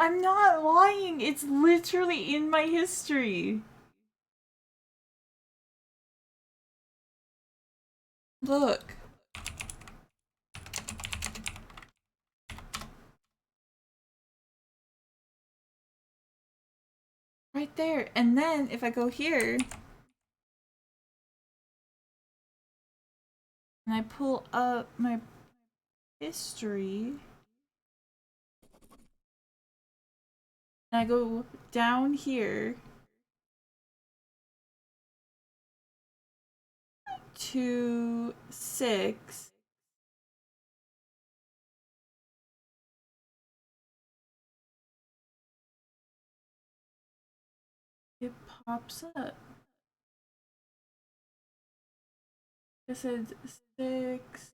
I'm not lying. It's literally in my history. Look. Right there. And then if I go here and I pull up my history and I go down here to 6. It pops up. It said 6.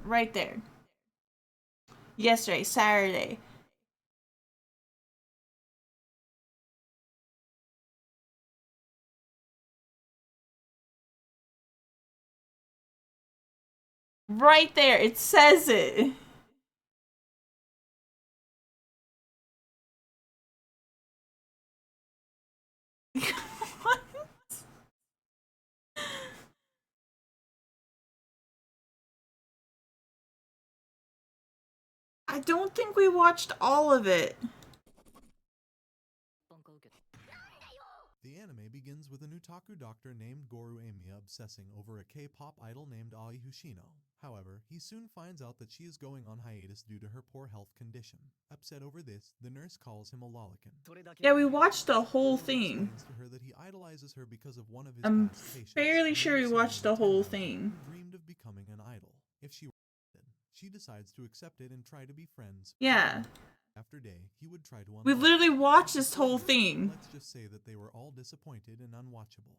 Right there. Yesterday, Saturday. Right there. It says it. What? I don't think we watched all of it. The anime begins with an otaku doctor named Goru Emiya obsessing over a K-pop idol named Ai Hoshino. However, he soon finds out that she is going on hiatus due to her poor health condition. Upset over this, the nurse calls him a lolicon. Yeah, we watched the whole Goru thing. explains to her that he idolizes her because of one of his I'm past patients, fairly sure we named watched the Samuel whole Tenrose, thing. who dreamed of becoming an idol. If she were she decides to accept it and try to be friends. Yeah. After day, he would try to We unlock literally it. watched But this whole before this, thing. let's just say that they were all disappointed and unwatchable.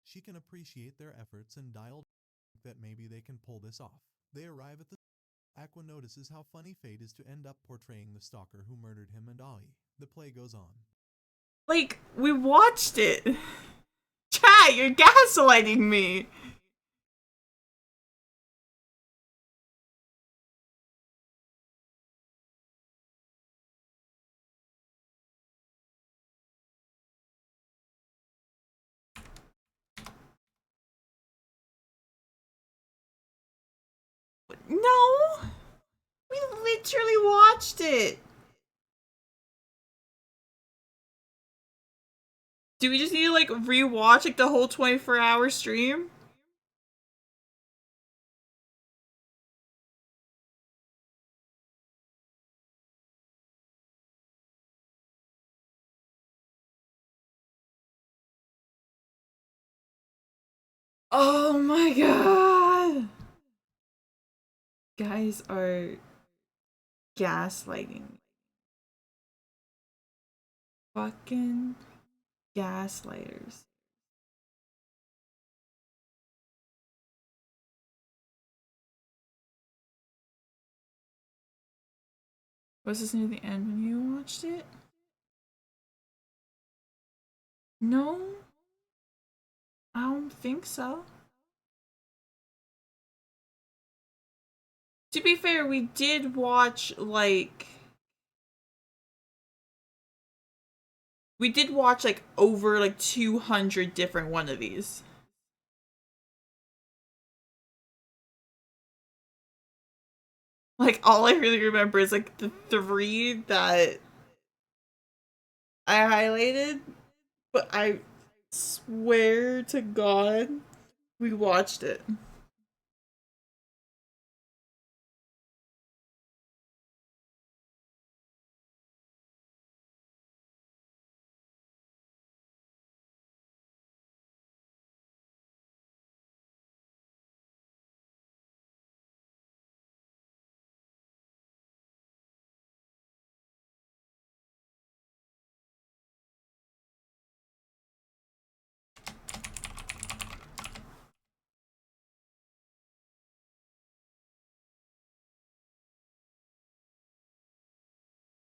She can appreciate their efforts and dial that maybe they can pull this off. They arrive at the Aqua notices how funny fate is to end up portraying the stalker who murdered him and Ai. The play goes on. Like, we watched it. Chat, you're gaslighting me. No. We literally watched it. Do we just need to like rewatch like the whole 24-hour stream? Oh my god! Guys are gaslighting. Fucking gaslighters. Was this near the end when you watched it? No? I don't think so. To be fair, we did watch, like... We did watch, like, over, like, 200 different one of these. Like, all I really remember is, like, the 3 that I highlighted. But I swear to God, we watched it.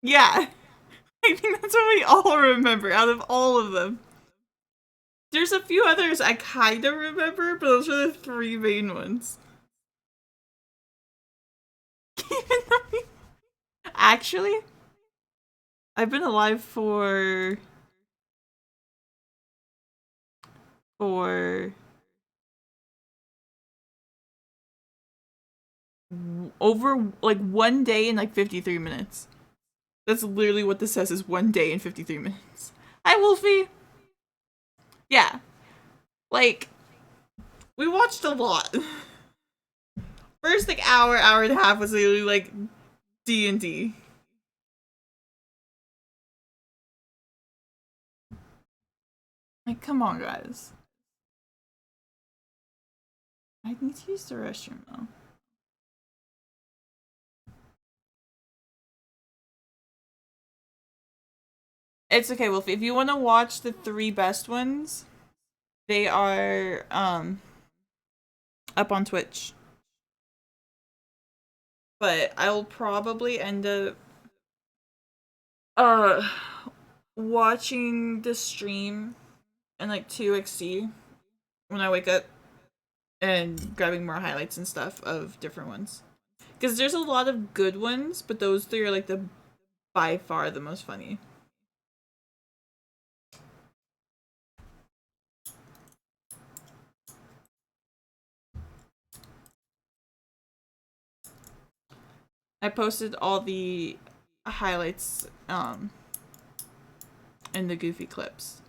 Yeah. I think that's what we all remember out of all of them. There's a few others I kind of remember, but those are the 3 main ones. Even though we... Actually, I've been alive for over like 1 day and like 53 minutes. That's literally what this says is 1 day and 53 minutes. Hi, Wolfie. Yeah. Like, we watched a lot. First, like, hour and a half was literally, like, D&D. Like, come on, guys. I need to use the restroom, though. It's okay, Wolfie. If you want to watch the 3 best ones, they are, up on Twitch. But I'll probably end up, watching the stream in, like, 2XD when I wake up and grabbing more highlights and stuff of different ones. Because there's a lot of good ones, but those 3 are, like, by far the most funny. I posted all the highlights in the Goofy clips.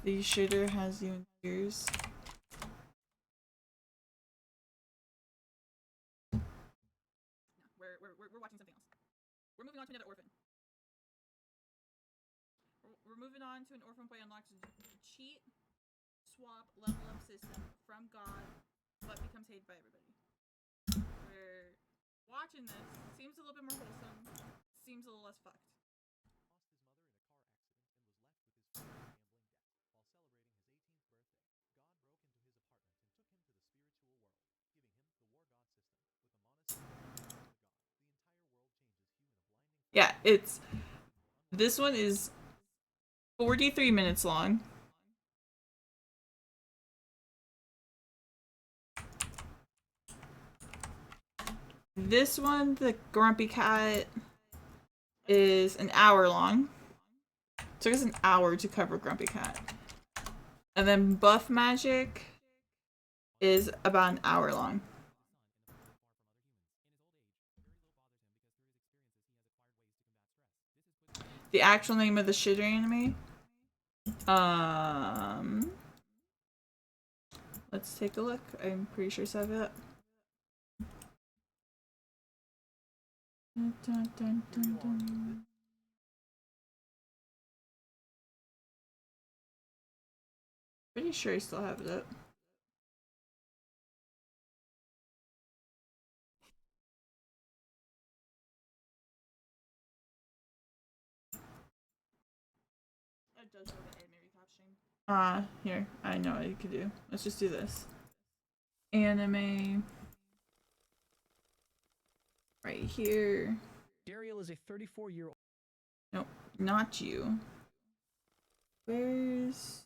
The shooter has you in tears. We're watching something else. We're moving on to another orphan. We're moving on to an orphan boy unlocks cheat, swap, level up system from God, but becomes hated by everybody. We're watching this. Seems a little bit more wholesome. Seems a little less fucked. Yeah, this one is 43 minutes long. This one, the Grumpy Cat, is an hour long. So it's an hour to cover Grumpy Cat. And then Buff Magic is about an hour long. The actual name of the shitter anime? Let's take a look. I'm pretty sure it's have it. Dun, dun, dun, dun, dun. Pretty sure I still have it up. Here. I know what you could do. Let's just do this. Anime. Right here. Dariel is a 34-year-old. Nope, not you. Where's...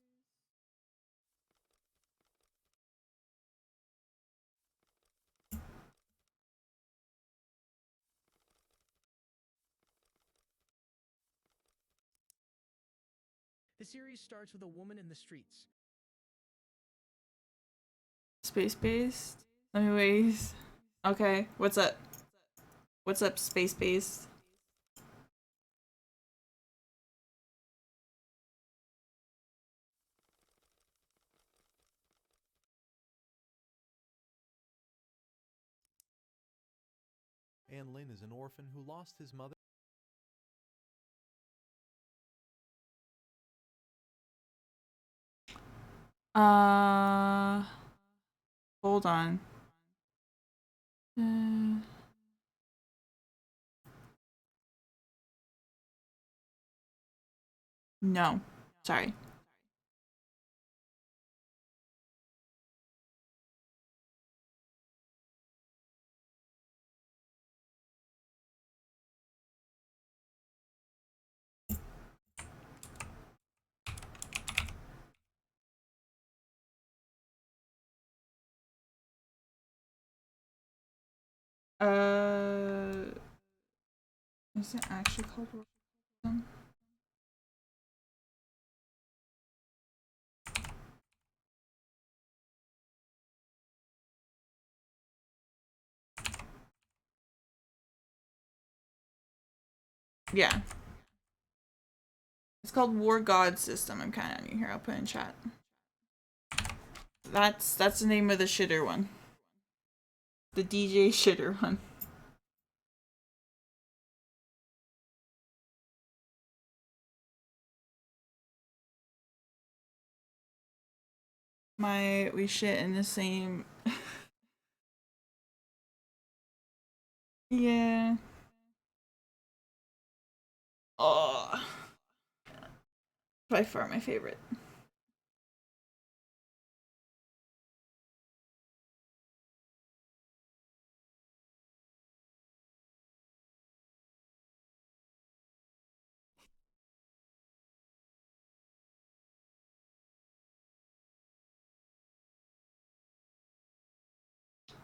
The series starts with a woman in the streets. Space-based? Let me wait. Okay, what's up? What's up, space-based? Anne Lin is an orphan who lost his mother. Hold on. No. Sorry. Is it actually called World? Yeah. It's called War God System. I'm kind of new here. I'll put in chat. That's the name of the shitter one. The DJ shitter one. We shit in the same. Yeah. Oh. By far my favorite.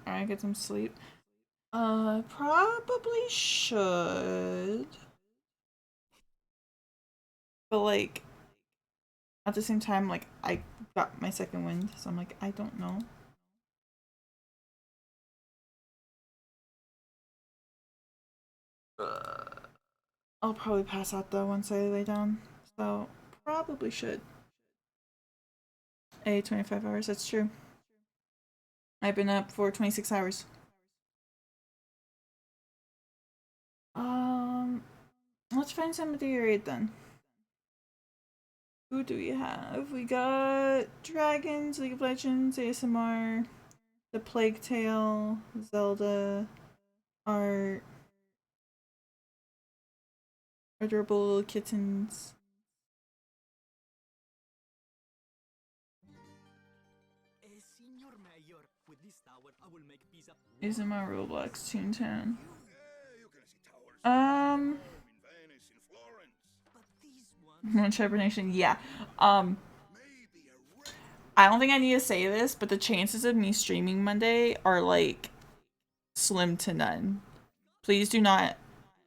Alright, get some sleep. Probably should. But like, at the same time, like, I got my second wind, so I'm like, I don't know. I'll probably pass out though once I lay down, so probably should. 25 hours, that's true. I've been up for 26 hours. Let's find somebody to raid then. Who do we have? We got Dragons, League of Legends, ASMR, The Plague Tale, Zelda, Art, Adorable Little Kittens. ASMR, Roblox, Toontown. Trevor Nation, yeah. I don't think I need to say this, but the chances of me streaming Monday are like slim to none. Please do not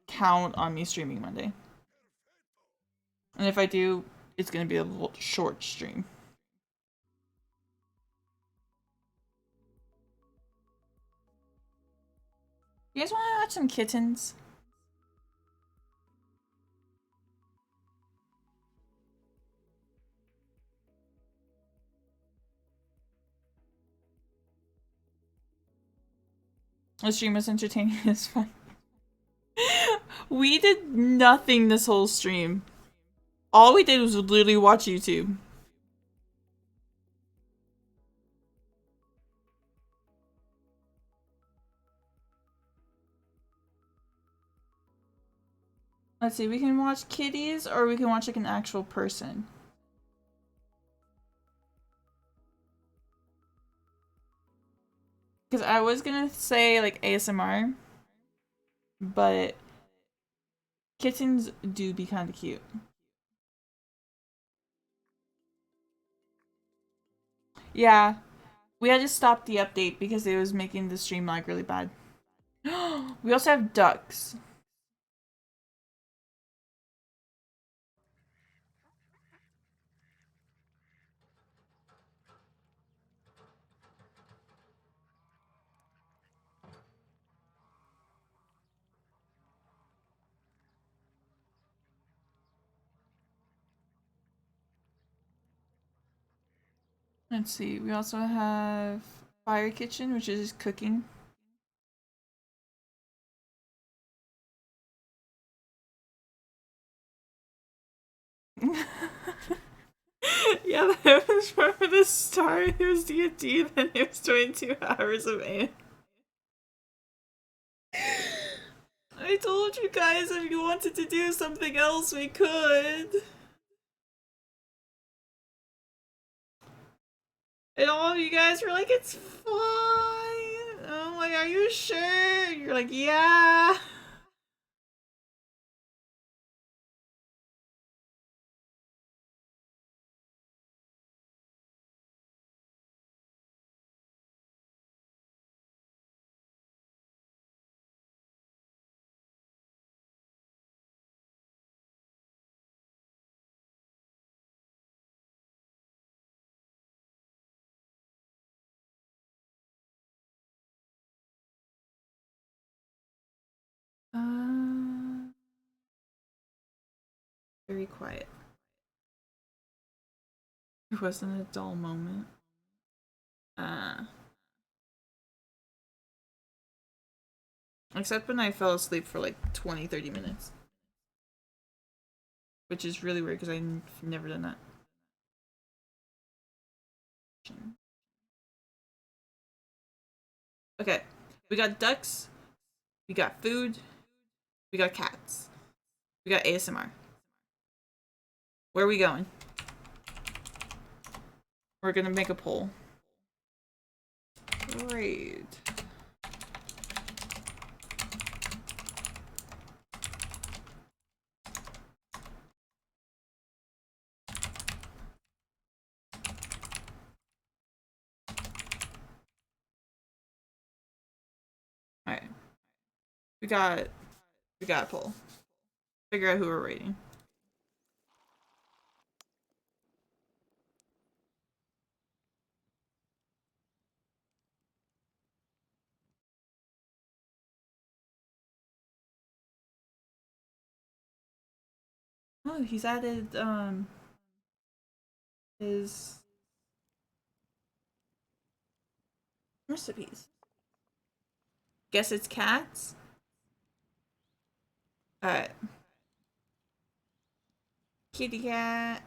count on me streaming Monday. And if I do, it's gonna be a little short stream. You guys want to watch some kittens? The stream was entertaining. It's fine. We did nothing this whole stream. All we did was literally watch YouTube. Let's see, we can watch kitties or we can watch like an actual person. Because I was gonna say like ASMR, but kittens do be kind of cute. Yeah, we had to stop the update because it was making the stream lag really bad. We also have ducks. Let's see, we also have Fire Kitchen, which is cooking. Yeah, that was from the start. It was D&D, then it was 22 hours of AIM. I told you guys if you wanted to do something else, we could. And all of you guys were like, it's fine. I'm like, are you sure? You're like, yeah. Very quiet. It wasn't a dull moment. Except when I fell asleep for like 20-30 minutes. Which is really weird because I've never done that. Okay, we got ducks, we got food, we got cats, we got ASMR. Where are we going? We're gonna make a poll. Great. Alright. We got a poll. Figure out who we're rating. Oh, he's added his recipes. Guess it's cats? Alright. Kitty cat.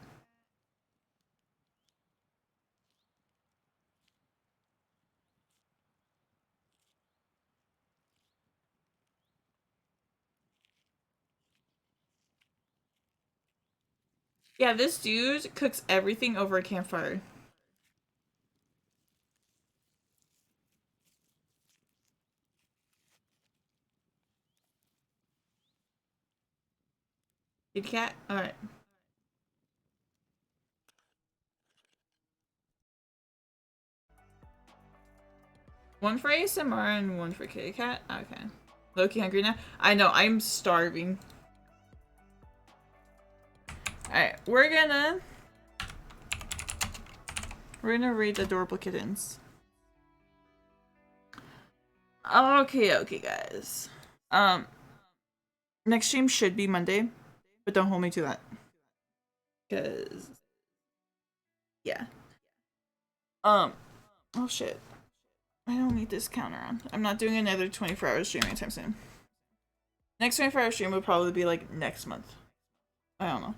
Yeah, this dude cooks everything over a campfire. Kitty cat? Alright. One for ASMR and one for kitty cat? Okay. Low-key hungry now? I know, I'm starving. Alright, we're gonna read Adorable Kittens. Okay, guys. Next stream should be Monday, but don't hold me to that. Cause yeah. Oh shit. I don't need this counter on. I'm not doing another 24-hour stream anytime soon. Next 24-hour stream will probably be like next month. I don't know.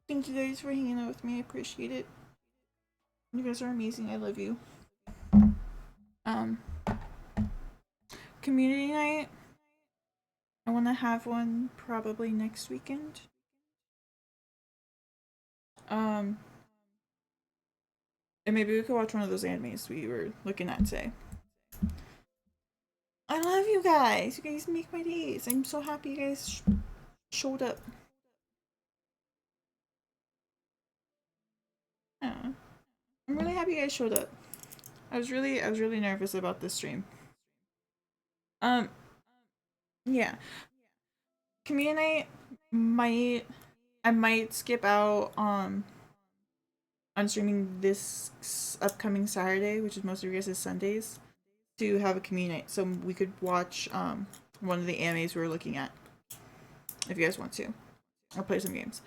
Thank you guys for hanging out with me. I appreciate it. You guys are amazing. I love you. Community night. I want to have one probably next weekend. And maybe we could watch one of those animes we were looking at today. I love you guys. You guys make my days. I'm so happy you guys showed up. Yeah. I'm really happy you guys showed up. I was really nervous about this stream. Yeah. Community night I might skip out on streaming this upcoming Saturday, which is most of you guys' Sundays, to have a community night so we could watch one of the animes we were looking at. If you guys want to. I'll play some games.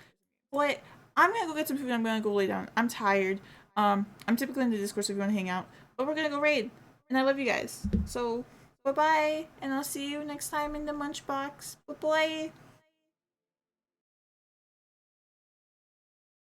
But I'm gonna go get some food. I'm gonna go lay down. I'm tired. I'm typically in the Discord so if you want to hang out. But we're gonna go raid. And I love you guys. So bye bye. And I'll see you next time in the munch box. Bye bye.